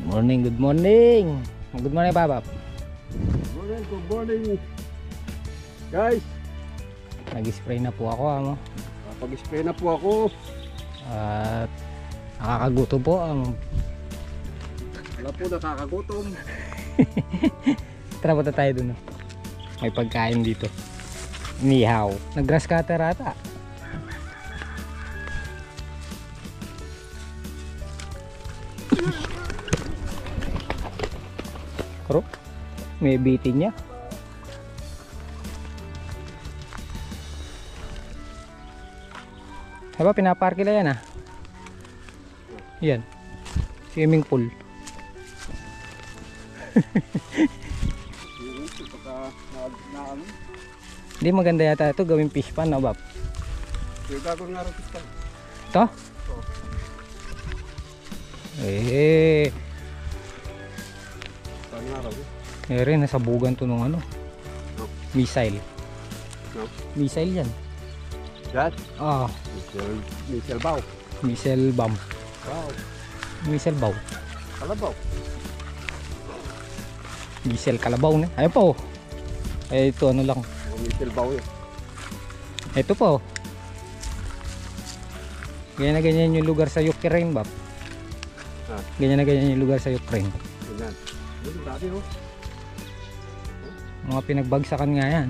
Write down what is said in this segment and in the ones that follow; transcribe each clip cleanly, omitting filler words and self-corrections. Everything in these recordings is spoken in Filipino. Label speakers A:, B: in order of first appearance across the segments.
A: Morning, good morning. Good morning, Papa.
B: Good morning, guys.
A: Nag-spray na po ako, amo.
B: Pag-spray na po ako.
A: At nakakagutom po, amo.
B: Wala po, nakakagutom.
A: Tara, punta tayo dun. No? May pagkain dito. Nihaw. Nag-grass cutter ata. Karo, may bitin niya. Diba pinapark nila yan, ah. Yan, swimming pool. Hindi maganda yata ito gawing fish pan, no, Bab?
B: Yung gagawin nga rin fish pan.
A: Ito? Eh,
B: Saan nga rin?
A: rin nasabugan to nung ano,
B: No.
A: missile.
B: No.
A: Missile yan.
B: Yan?
A: Ah,
B: Missile bow.
A: missile bomb.
B: Wow.
A: Missile bow.
B: Kalabaw.
A: Missile kalabaw na. Ayun po. Eh, ito ano lang.
B: Missile bow yun.
A: Ito po. Ganyan na ganyan yung lugar sa Ukraine, Bab.
B: Ah.
A: Ganyan na ganyan yung lugar sa Ukraine.
B: Yan. Yung dati, oh.
A: Mga pinagbagsakan nga yan.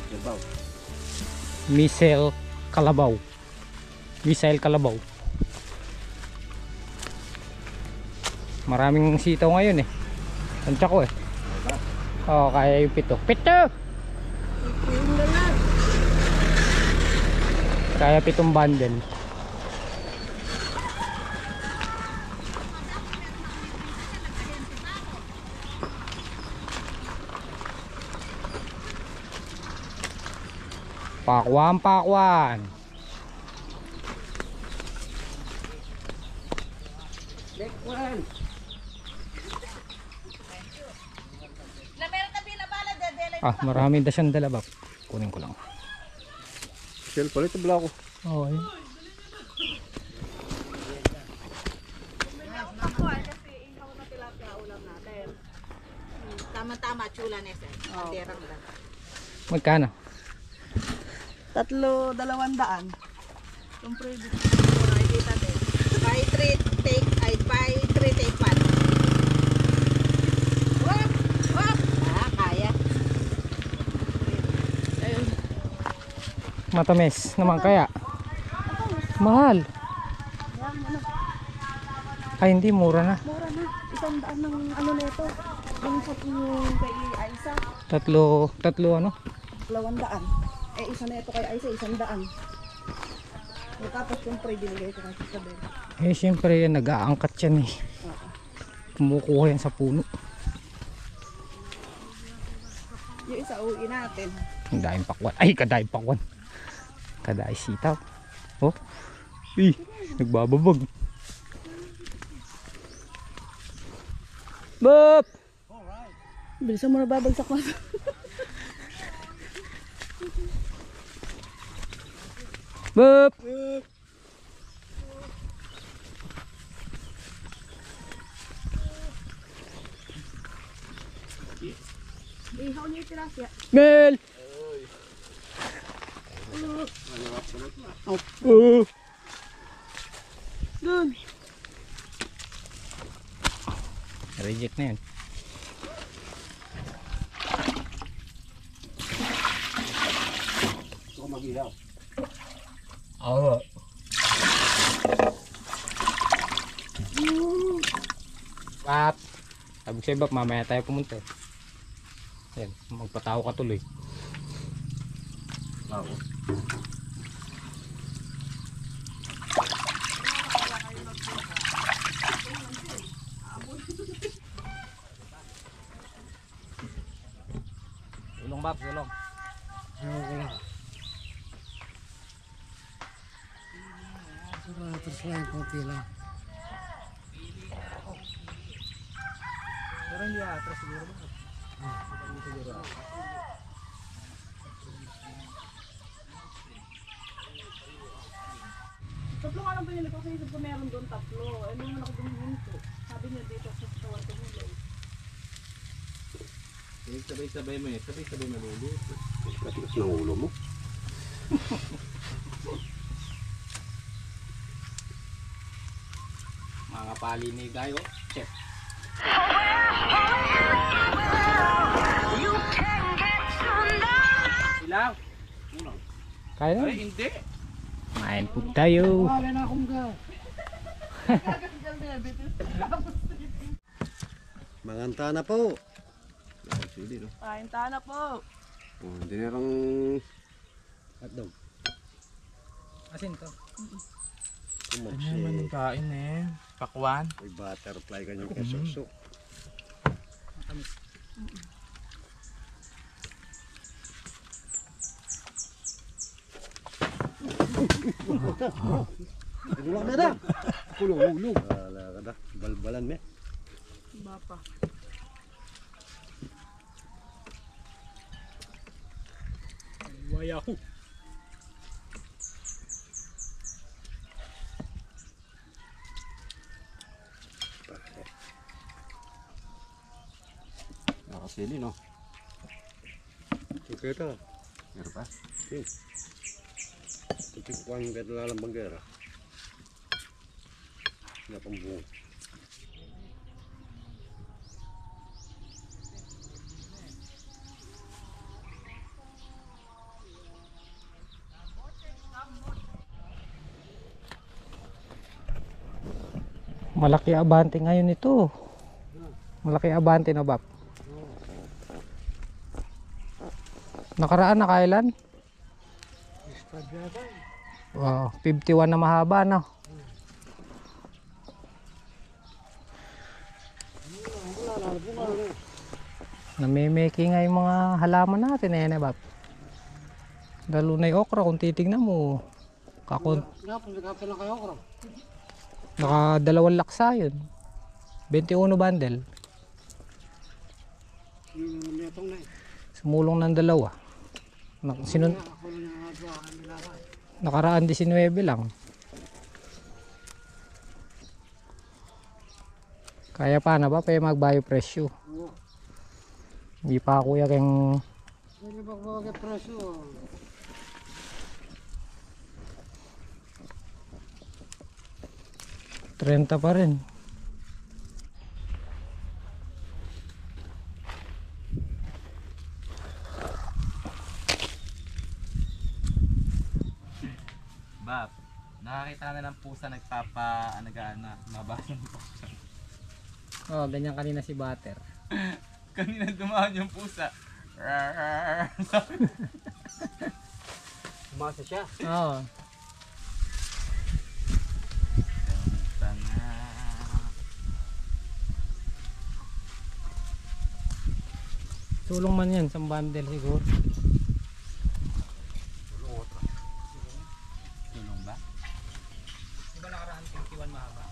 B: Missile bow.
A: Missile kalabaw. Missile kalabaw. Maraming sitaw ngayon eh. Tansya ko eh. Oo, kaya yung pito. Pito! Kaya pitong bundle. Pakwan, pakwan.
B: Dekwan.
A: Ah, maraming dasyan dala, Bab. Kunin ko lang.
B: Missile pala ito bala ko.
A: Oo, ayun.
C: Tama-tama, chula na sir. Derang lang.
A: Magkano?
C: 200. Yung product ay kita din. Buy 3 take ay buy 3 take 1. Wap! Wap! Ah, kaya. Ayun.
A: Matamis naman kaya. Mahal. Ay, hindi, mura na.
C: Mura na. 100 ng ano nito. Yung sa yung kay Aisa,
A: Tatlo ano?
C: 200. Eh isa na ito kay Aisa, 100. Tapos yung pre binigay ko kasi sa bed.
A: Eh, syempre yan, nag-aangkat yan eh. Kumukuha yan sa puno.
C: Yung isa uwi natin.
A: Ang daing pakwan. Ay, kadaing pakwan. Kadaing sitaw. Oh. Eh, nagbababag. Bop!
C: Bilisan mo na babagsak mo.
A: Bop!
C: Ihaw niyo yung pirasya.
A: Mel! Oh.
C: Doon.
A: Reject na yun.
B: Ito mag-ilaw.
A: Oo. Pap! Sabi ko sa'yo, Bap, mamaya tayo pumunta. Yan, magpataw ka tuloy.
B: Wow.
A: Sulong, Bap, sulong.
B: Terus lang konti lang.
A: Pero hindi atras siguro ba?
C: Tatlo nga lang niya nagkakaisip ko meron doon 3. Eh, nung ako gumihinto. Sabi niya dito sa katawan ko nila.
D: Sabay-sabay mo eh. Sabay-sabay maluluto.
B: Katigas ng ulo mo.
D: Mga pali ni Gayo. Chef. Ilaw.
A: Kaya na.
D: Ay, hindi.
A: Main po tayo.
B: Wala na akong ga. Manganta na po. Sili, no?
C: Kain na po.
B: Oh, hindi na lang hotdog.
A: Asin to.
B: Kumagsi.
D: kain eh. Pakwan.
B: May butterfly kanyang keso. Tulong na na. Kulong-ulong. Wala ka na. Balbalan me.
C: Bapa.
A: Wayahu.
B: Nakasili, no? Sikita.
D: Meron pa?
B: Tutikwan kahit lalang banggera. Napambunga.
A: Malaki abante ngayon ito. Malaki abante na bab. Nakaraan na kailan? Wow, 51 na mahaba na. Namimeki nga yung mga halaman natin eh, bab. Lalo na yung okra kung titignan mo. Naka 2 laksa yun. 21 bundle. Sumulong ng 2. Nakaraan 19 lang. Kaya pa na ba? Kaya magbayo presyo. Hindi pa kuya kayong...
B: Hindi ba bagay presyo?
A: 30 pa rin.
D: Bab, nakakita na ng pusa nagpapa-anagaan na. Mabasa ng pusa.
A: Oh, ganyan kanina si Butter.
D: Kanina dumaan yung pusa.
B: Umasa siya.
A: Oo. Sulong man yan, isang bundle siguro.
D: Tulong ba?
A: Diba nakaraan 51 mahaba?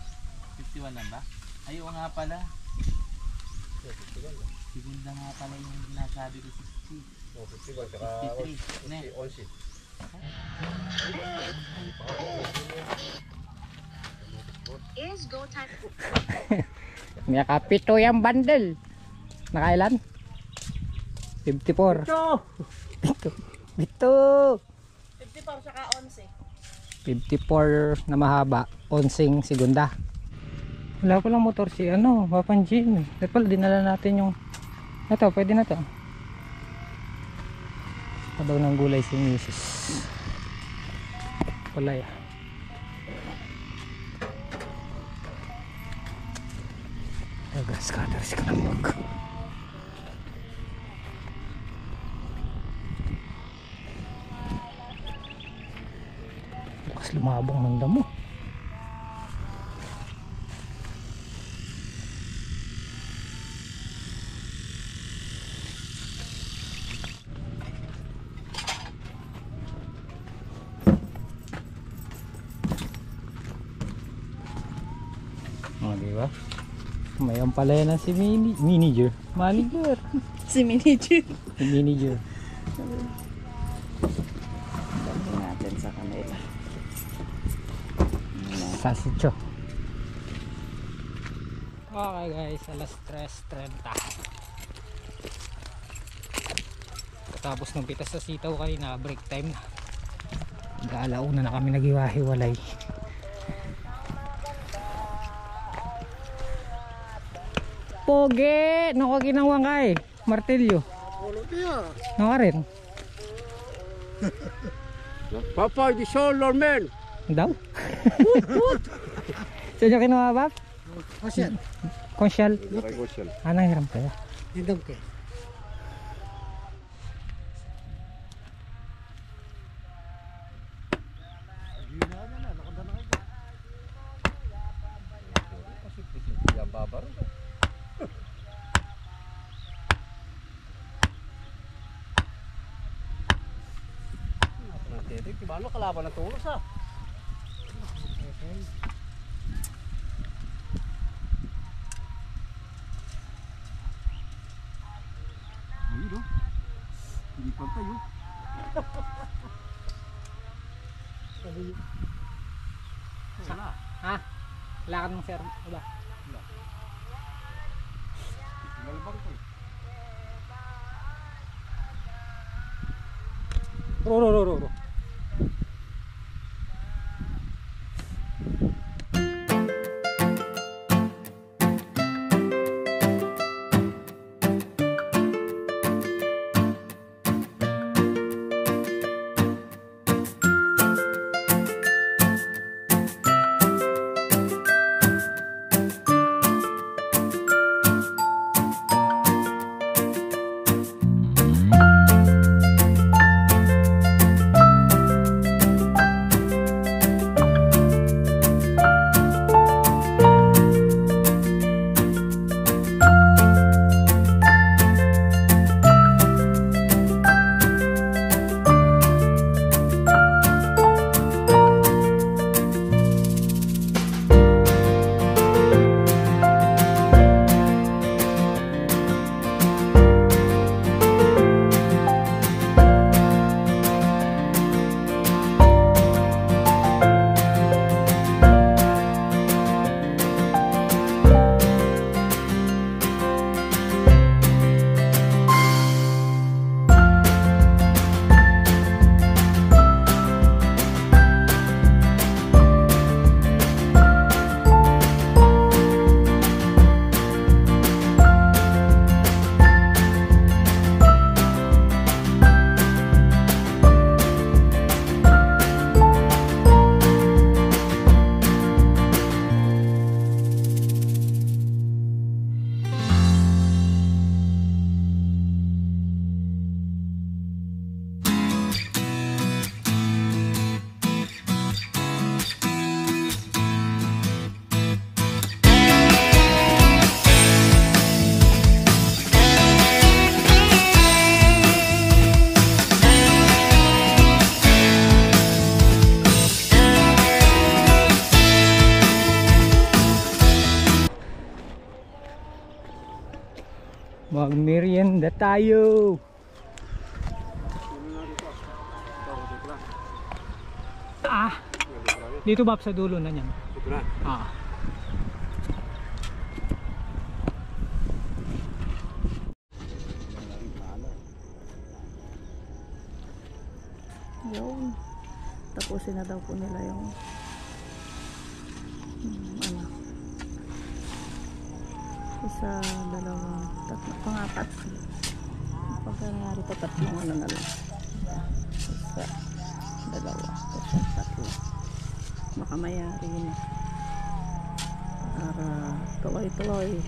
D: 51 lang ba? Ay, oo nga pala. Segunda nga pala yung sinasabi ko 60.
B: Oh, 51 saka
D: 53. Ne.
B: 11.
E: Is go time.
A: May kapito yung bundle. Nakailan? 54. Bito.
C: 54 saka 11.
A: 54 na mahaba. 11 segunda. Wala pa lang motor si Papan Jim. Dapat pala dinala natin yung ito, pwede na to. Padaw ng gulay si Mrs. Palay. Grass cutters ka ng bag. Bukas lumabong ng damo. Diba? May ampalaya na si manager.
C: Si manager.
A: Si manager.
C: Dali natin sa kanila.
A: sausage. Okay guys, alas 3:30. Tapos nung pitas sa sitaw kanina, break time na. Mag-aalauna na kami naghiwa-hiwalay. Poge! Nako ginawang ka eh. Martilyo.
B: Ulo niya.
A: Naka rin.
B: Papa, di solar man.
A: Daw? Saan nyo kinuha, Bap?
B: Asan?
A: Konsyal? Anong hiram kaya?
B: Dindong ke. Ano kalaban ng tulos ha? Ayun o. Hindi pa tayo.
A: Sana? Ha? Lakad mong sir. Wala.
B: Malabang ko.
A: Ro. Magmerienda tayo. Dito ba sa dulo na niyan?
B: Ito na.
C: Yun. Tapusin na daw po nila yung isa, dalawang, tatlo, pangapat. Pag nangyari pa tatlong ano na lang. Isa, dalawa, tatlo. Baka mayari yun. Para tuloy-tuloy.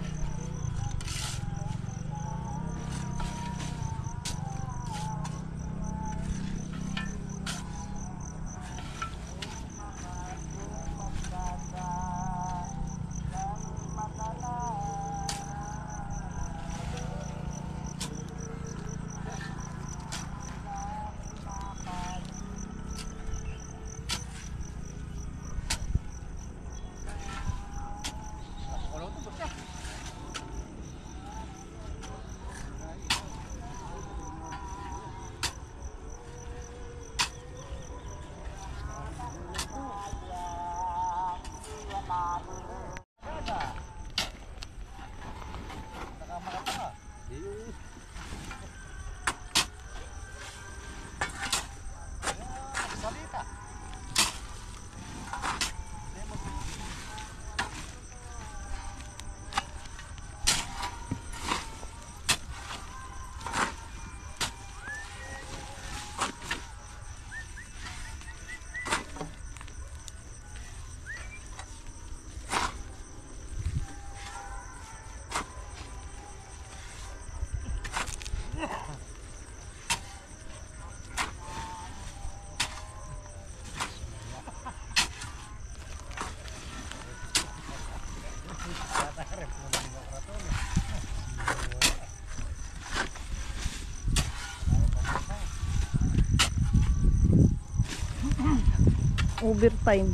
C: Overtime.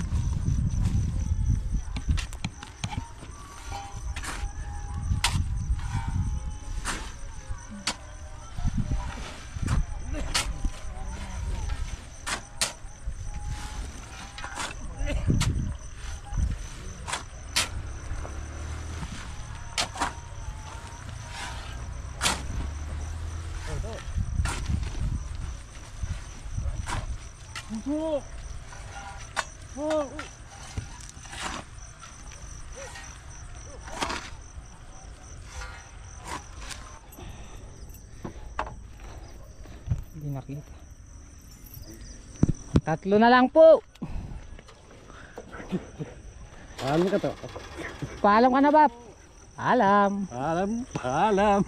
A: Hindi nakita. 3 na lang po.
B: Alam ka to.
A: Paalam ka na, Bap. Paalam.
B: Alam.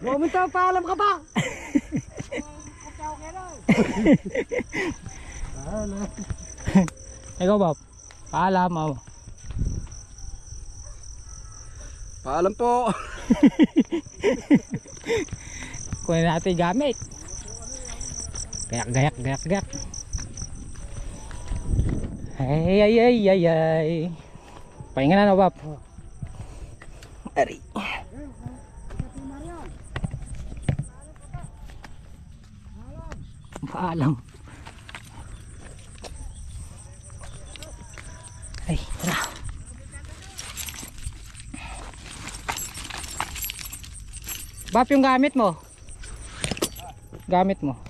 B: Moment pa, paalam ka pa.
A: Ikaw, Bap. Paalam ako.
B: Paalam po.
A: Kunin natin yung gamit. Gayak. Ay. Pahinga na, no, Bap. Ari. Paalam. Ay, tara. Bap, yung gamit mo. Gamit mo.